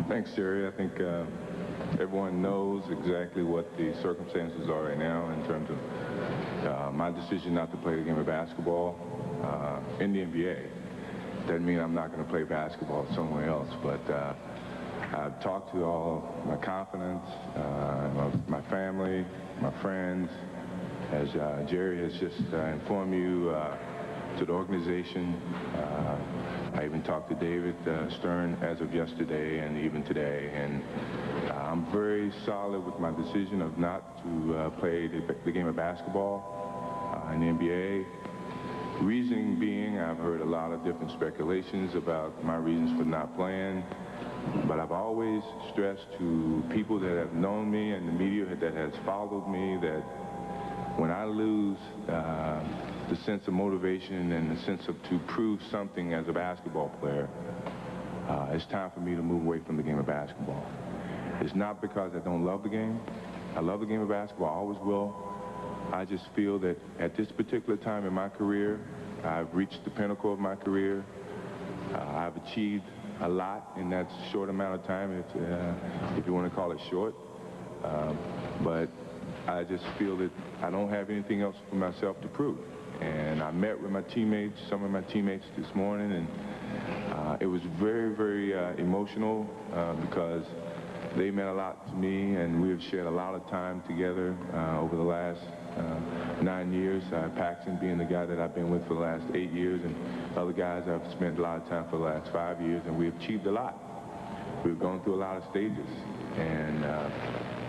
Thanks, Jerry. I think everyone knows exactly what the circumstances are right now in terms of my decision not to play the game of basketball in the NBA. Doesn't mean I'm not going to play basketball somewhere else, but I've talked to all my confidants, my family, my friends, as Jerry has just informed you, to the organization. I even talked to David Stern as of yesterday and even today, and I'm very solid with my decision of not to play the game of basketball in the NBA. Reasoning being, I've heard a lot of different speculations about my reasons for not playing, but I've always stressed to people that have known me and the media that has followed me that when I lose the sense of motivation and the sense of to prove something as a basketball player, it's time for me to move away from the game of basketball. It's not because I don't love the game. I love the game of basketball, I always will. I just feel that at this particular time in my career, I've reached the pinnacle of my career. I've achieved a lot in that short amount of time, if you want to call it short. But I just feel that I don't have anything else for myself to prove. And I met with my teammates, some of my teammates this morning, and it was very, very emotional because they meant a lot to me, and we have shared a lot of time together over the last 9 years. Paxton being the guy that I've been with for the last 8 years, and other guys I've spent a lot of time for the last 5 years, and we've achieved a lot. We've gone through a lot of stages, and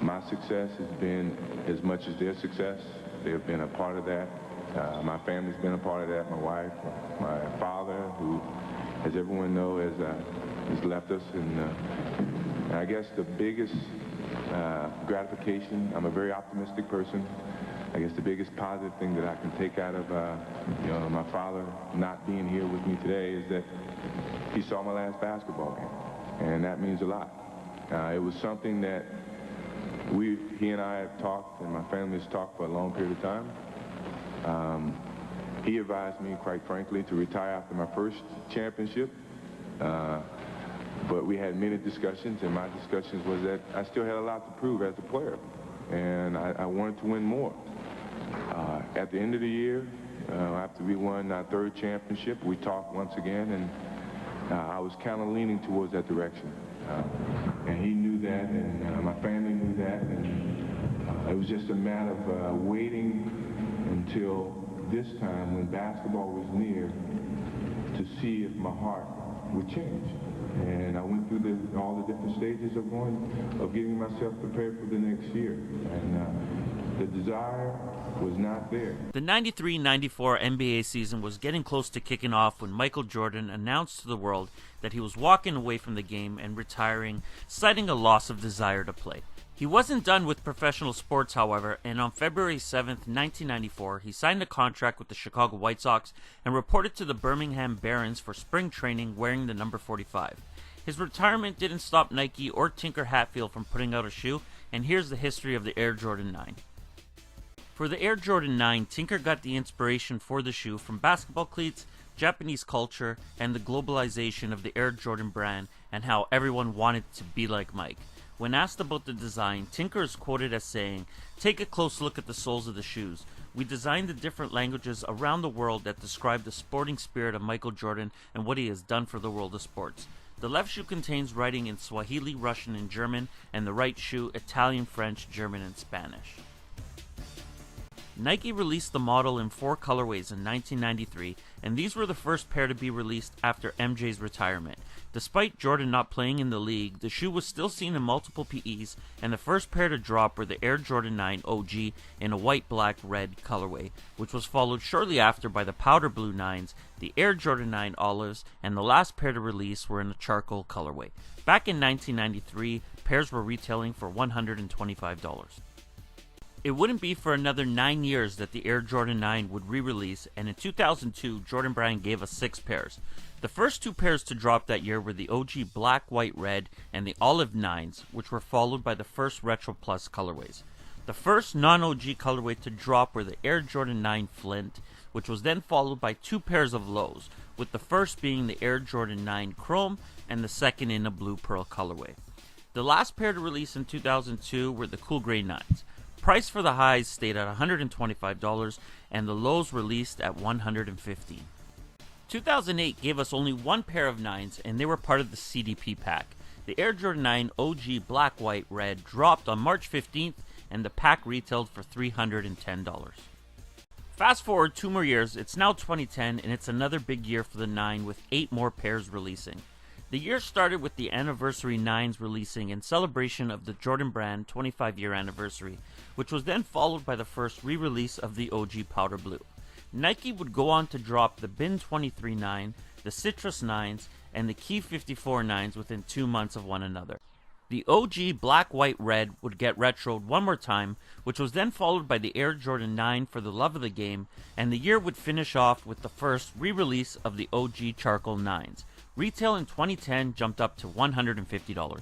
my success has been as much as their success. They've been a part of that. My family's been a part of that. My wife, my father, who, as everyone knows, has left us. And I guess the biggest gratification, I'm a very optimistic person. I guess the biggest positive thing that I can take out of my father not being here with me today is that he saw my last basketball game, and that means a lot. It was something that he and I have talked, and my family has talked for a long period of time. He advised me, quite frankly, to retire after my first championship, but we had many discussions, and my discussions was that I still had a lot to prove as a player, and I wanted to win more. At the end of the year, after we won our third championship, we talked once again, and I was kind of leaning towards that direction. And he knew that, and my family knew that, and it was just a matter of waiting until this time when basketball was near to see if my heart would change. And I went through all the different stages of getting myself prepared for the next year. And the desire was not there. The 93-94 NBA season was getting close to kicking off when Michael Jordan announced to the world that he was walking away from the game and retiring, citing a loss of desire to play. He wasn't done with professional sports, however, and on February 7th, 1994, he signed a contract with the Chicago White Sox and reported to the Birmingham Barons for spring training wearing the number 45. His retirement didn't stop Nike or Tinker Hatfield from putting out a shoe, and here's the history of the Air Jordan 9. For the Air Jordan 9, Tinker got the inspiration for the shoe from basketball cleats, Japanese culture, and the globalization of the Air Jordan brand and how everyone wanted to be like Mike. When asked about the design, Tinker is quoted as saying, "Take a close look at the soles of the shoes. We designed the different languages around the world that describe the sporting spirit of Michael Jordan and what he has done for the world of sports. The left shoe contains writing in Swahili, Russian, and German, and the right shoe Italian, French, German, and Spanish." Nike released the model in 4 colorways in 1993, and these were the first pair to be released after MJ's retirement. Despite Jordan not playing in the league, the shoe was still seen in multiple PEs, and the first pair to drop were the Air Jordan 9 OG in a white, black, red colorway, which was followed shortly after by the powder blue 9s, the Air Jordan 9 Olives, and the last pair to release were in a charcoal colorway. Back in 1993, pairs were retailing for $125. It wouldn't be for another 9 years that the Air Jordan 9 would re-release, and in 2002, Jordan Brand gave us 6 pairs. The first 2 pairs to drop that year were the OG Black, White, Red, and the Olive 9s, which were followed by the first Retro Plus colorways. The first non-OG colorway to drop were the Air Jordan 9 Flint, which was then followed by 2 pairs of lows, with the first being the Air Jordan 9 Chrome and the second in a blue pearl colorway. The last pair to release in 2002 were the Cool Grey 9s. Price for the highs stayed at $125 and the lows released at $115. 2008 gave us only 1 pair of 9s and they were part of the CDP pack. The Air Jordan 9 OG Black, White, Red dropped on March 15th and the pack retailed for $310. Fast forward 2 more years, it's now 2010 and it's another big year for the 9 with 8 more pairs releasing. The year started with the anniversary 9s releasing in celebration of the Jordan brand 25-year anniversary, which was then followed by the first re-release of the OG Powder Blue. Nike would go on to drop the Bin 23 9, the Citrus 9s, and the Key 54 9s within 2 months of one another. The OG Black, White, Red would get retroed one more time, which was then followed by the Air Jordan 9 for the love of the game, and the year would finish off with the first re-release of the OG Charcoal 9s. Retail in 2010 jumped up to $150.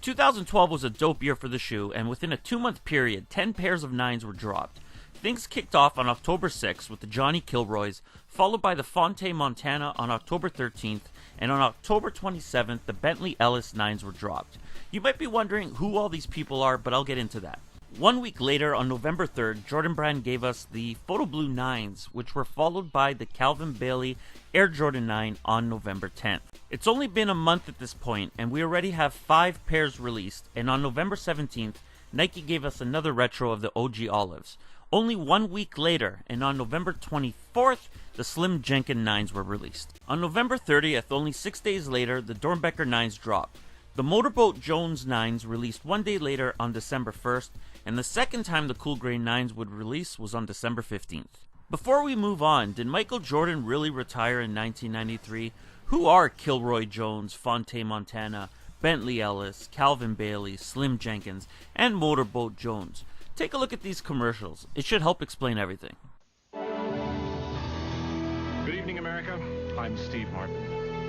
2012 was a dope year for the shoe, and within a 2-month period, 10 pairs of 9s were dropped. Things kicked off on October 6th with the Johnny Kilroys, followed by the Fonte Montana on October 13th, and on October 27th, the Bentley Ellis 9s were dropped. You might be wondering who all these people are, but I'll get into that. 1 week later, on November 3rd, Jordan Brand gave us the Photo Blue 9s, which were followed by the Calvin Bailey Air Jordan 9 on November 10th. It's only been a month at this point, and we already have 5 pairs released, and on November 17th, Nike gave us another retro of the OG Olives. Only 1 week later, and on November 24th, the Slim Jenkins 9s were released. On November 30th, only 6 days later, the Dornbecker 9s dropped. The Motorboat Jones 9s released 1 day later on December 1st, and the second time the Cool Grey 9s would release was on December 15th. Before we move on, did Michael Jordan really retire in 1993? Who are Kilroy Jones, Fonte Montana, Bentley Ellis, Calvin Bailey, Slim Jenkins, and Motorboat Jones? Take a look at these commercials. It should help explain everything. Good evening, America. I'm Steve Martin.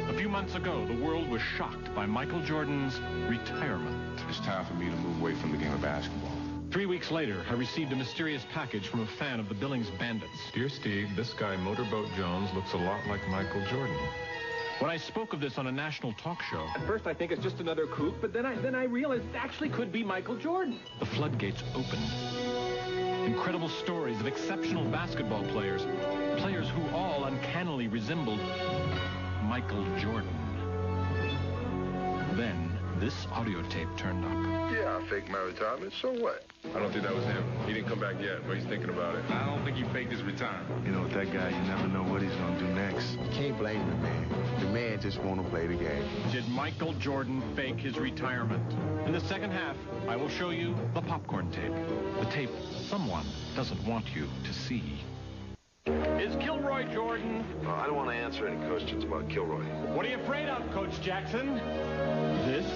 A few months ago, the world was shocked by Michael Jordan's retirement. It's time for me to move away from the game of basketball. 3 weeks later, I received a mysterious package from a fan of the Billings Bandits. Dear Steve, this guy Motorboat Jones looks a lot like Michael Jordan. When I spoke of this on a national talk show, At first, I think it's just another kook, but then I realized it actually could be Michael Jordan. the floodgates opened. Incredible stories of exceptional basketball players, players who all uncannily resembled Michael Jordan. Then, this audio tape turned up. Yeah, I faked my retirement. So what? I don't think that was him. He didn't come back yet, but he's thinking about it. I don't think he faked his retirement. You know, with that guy, you never know what he's gonna do next. You can't blame the man. The man just wanna play the game. Did Michael Jordan fake his retirement? In the second half, I will show you the popcorn tape. The tape someone doesn't want you to see. Is Kilroy Jordan? I don't want to answer any questions about Kilroy. What are you afraid of, Coach Jackson? This?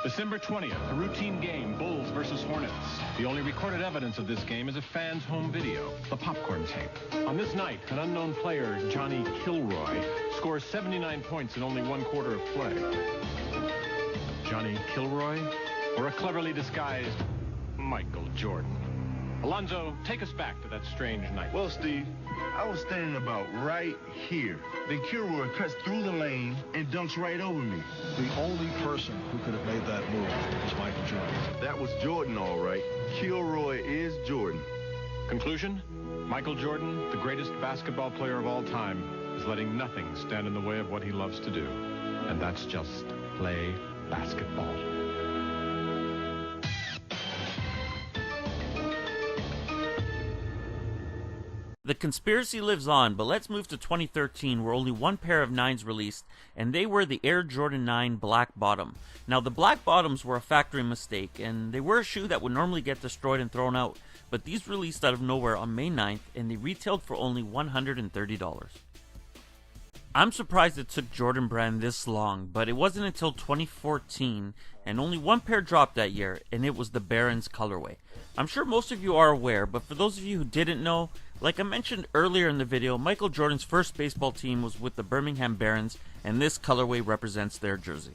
December 20th, a routine game, Bulls versus Hornets. The only recorded evidence of this game is a fan's home video, the popcorn tape. On this night, an unknown player, Johnny Kilroy, scores 79 points in only 1 quarter of play. Johnny Kilroy, or a cleverly disguised Michael Jordan? Alonzo, take us back to that strange night. Well, Steve, I was standing about right here. Then Kilroy cuts through the lane and dunks right over me. The only person who could have made that move was Michael Jordan. That was Jordan, all right. Kilroy is Jordan. Conclusion? Michael Jordan, the greatest basketball player of all time, is letting nothing stand in the way of what he loves to do. And that's just play basketball. The conspiracy lives on, but let's move to 2013 where only 1 pair of 9s released, and they were the Air Jordan 9 Black Bottom. Now the black bottoms were a factory mistake, and they were a shoe that would normally get destroyed and thrown out, but these released out of nowhere on May 9th, and they retailed for only $130. I'm surprised it took Jordan Brand this long, but it wasn't until 2014, and only 1 pair dropped that year, and it was the Barons colorway. I'm sure most of you are aware, but for those of you who didn't know, like I mentioned earlier in the video, Michael Jordan's first baseball team was with the Birmingham Barons, and this colorway represents their jersey.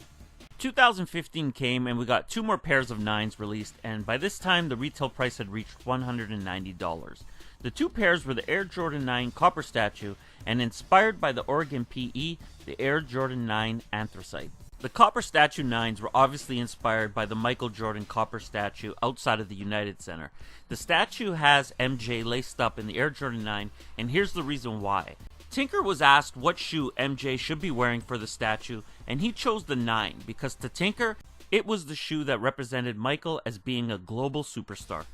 2015 came and we got 2 more pairs of 9s released, and by this time the retail price had reached $190. The 2 pairs were the Air Jordan 9 Copper Statue and, inspired by the Oregon PE, the Air Jordan 9 Anthracite. The Copper Statue 9s were obviously inspired by the Michael Jordan Copper Statue outside of the United Center. The statue has MJ laced up in the Air Jordan 9, and here's the reason why. Tinker was asked what shoe MJ should be wearing for the statue, and he chose the 9 because to Tinker, it was the shoe that represented Michael as being a global superstar.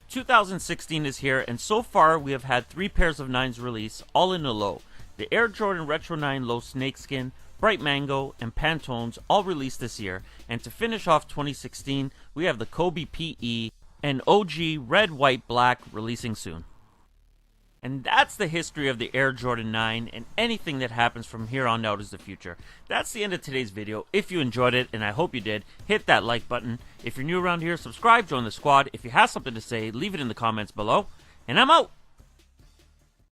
2016 is here, and so far we have had 3 pairs of 9s released, all in a low. The Air Jordan Retro 9 Low Snakeskin, Bright Mango, and Pantones all released this year, and to finish off 2016, we have the Kobe PE and OG Red, White, Black releasing soon. And that's the history of the Air Jordan 9, and anything that happens from here on out is the future. That's the end of today's video. If you enjoyed it, and I hope you did, hit that like button. If you're new around here, subscribe, join the squad. If you have something to say, leave it in the comments below. And I'm out!